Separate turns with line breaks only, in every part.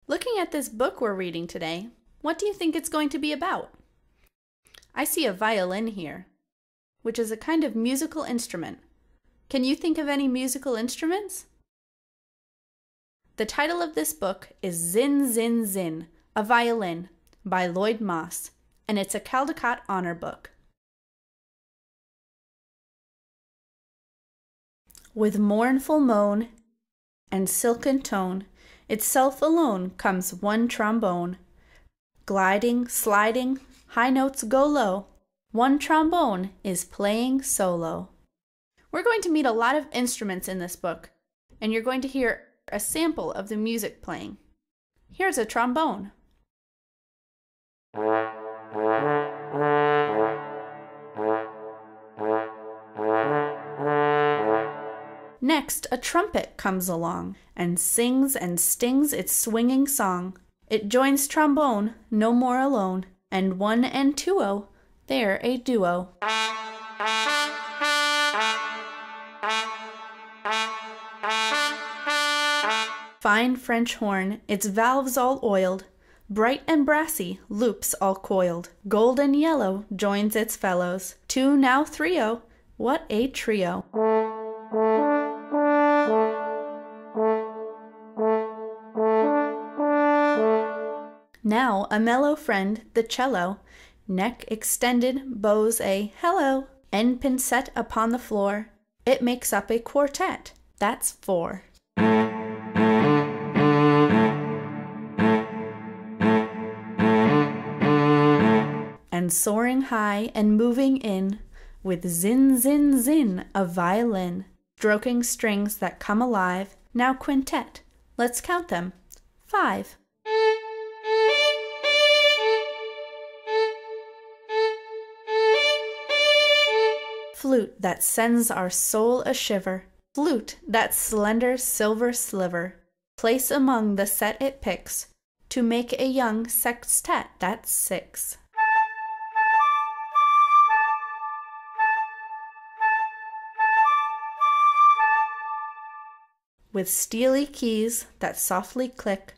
Looking at this book we're reading today, what do you think it's going to be about? I see a violin here, which is a kind of musical instrument. Can you think of any musical instruments? The title of this book is Zin Zin Zin, a Violin, by Lloyd, and it's a Caldecott honor book. With mournful moan and silken tone, itself alone comes one trombone. Gliding, sliding, high notes go low. One trombone is playing solo. We're going to meet a lot of instruments in this book, and you're going to hear a sample of the music playing. Here's a trombone. Next, a trumpet comes along and sings and stings its swinging song. It joins trombone, no more alone, and one and two-o, they're a duo. Fine French horn, its valves all oiled, bright and brassy, loops all coiled. Gold and yellow joins its fellows, two now three-o, what a trio. Now a mellow friend, the cello, neck extended, bows a hello, end pin set upon the floor. It makes up a quartet, that's four. And soaring high and moving in, with zin zin zin a violin, stroking strings that come alive, now quintet, let's count them, 5. Flute that sends our soul a shiver, flute that slender silver sliver, place among the set it picks, to make a young sextet, that's 6. With steely keys that softly click,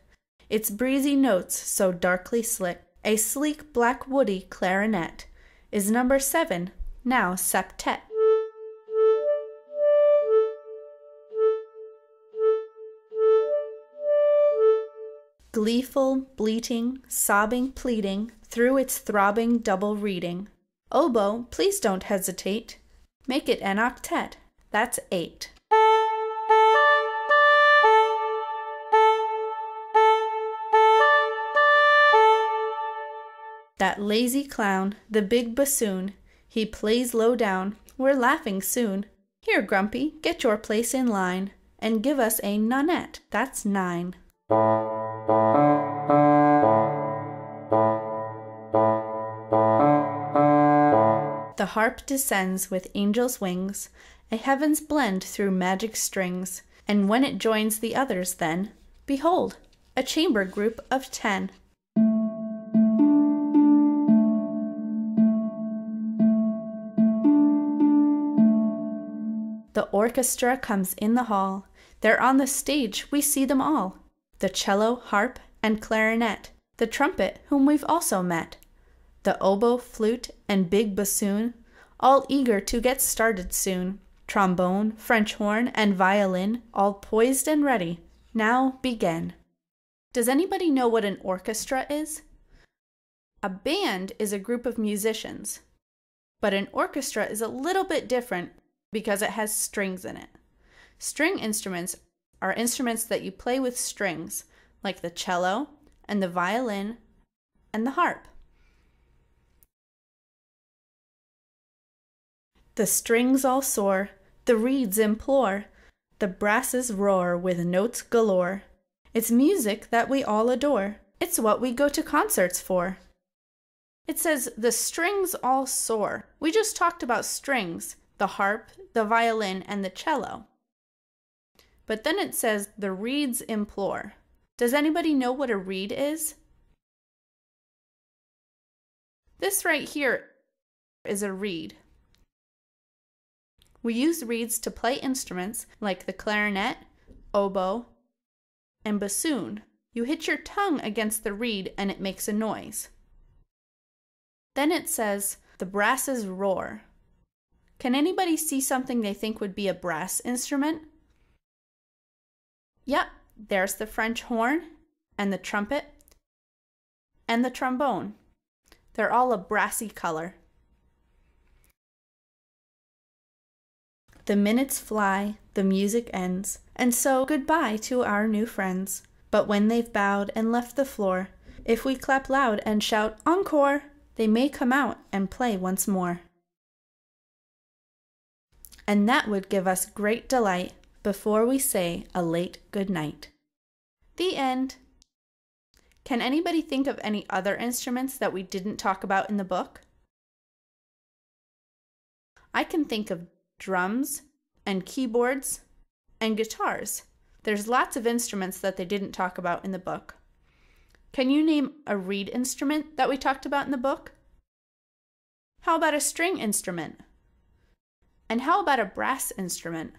its breezy notes so darkly slick, a sleek black woody clarinet is number 7, now septet. Gleeful, bleating, sobbing, pleading, through its throbbing double reading. Oboe, please don't hesitate, make it an octet, that's 8. That lazy clown, the big bassoon, he plays low down, we're laughing soon. Here, Grumpy, get your place in line, and give us a nonette, that's 9. The harp descends with angels' wings, a heaven's blend through magic strings, and when it joins the others then, behold, a chamber group of 10. The orchestra comes in the hall. There on the stage we see them all. The cello, harp, and clarinet. The trumpet, whom we've also met. The oboe, flute, and big bassoon, all eager to get started soon. Trombone, French horn, and violin, all poised and ready. Now begin. Does anybody know what an orchestra is? A band is a group of musicians, but an orchestra is a little bit different because it has strings in it. String instruments are instruments that you play with strings, like the cello and the violin and the harp. The strings all soar, the reeds implore, the brasses roar with notes galore. It's music that we all adore. It's what we go to concerts for. It says the strings all soar. We just talked about strings, the harp, the violin, and the cello. But then it says the reeds implore. Does anybody know what a reed is? This right here is a reed. We use reeds to play instruments like the clarinet, oboe, and bassoon. You hit your tongue against the reed and it makes a noise. Then it says, the brasses roar. Can anybody see something they think would be a brass instrument? Yep, there's the French horn, and the trumpet, and the trombone. They're all a brassy color. The minutes fly, the music ends, and so goodbye to our new friends. But when they've bowed and left the floor, if we clap loud and shout encore, they may come out and play once more. And that would give us great delight before we say a late good night. The end. Can anybody think of any other instruments that we didn't talk about in the book? I can think of drums and keyboards and guitars. There's lots of instruments that they didn't talk about in the book. Can you name a reed instrument that we talked about in the book? How about a string instrument? And how about a brass instrument?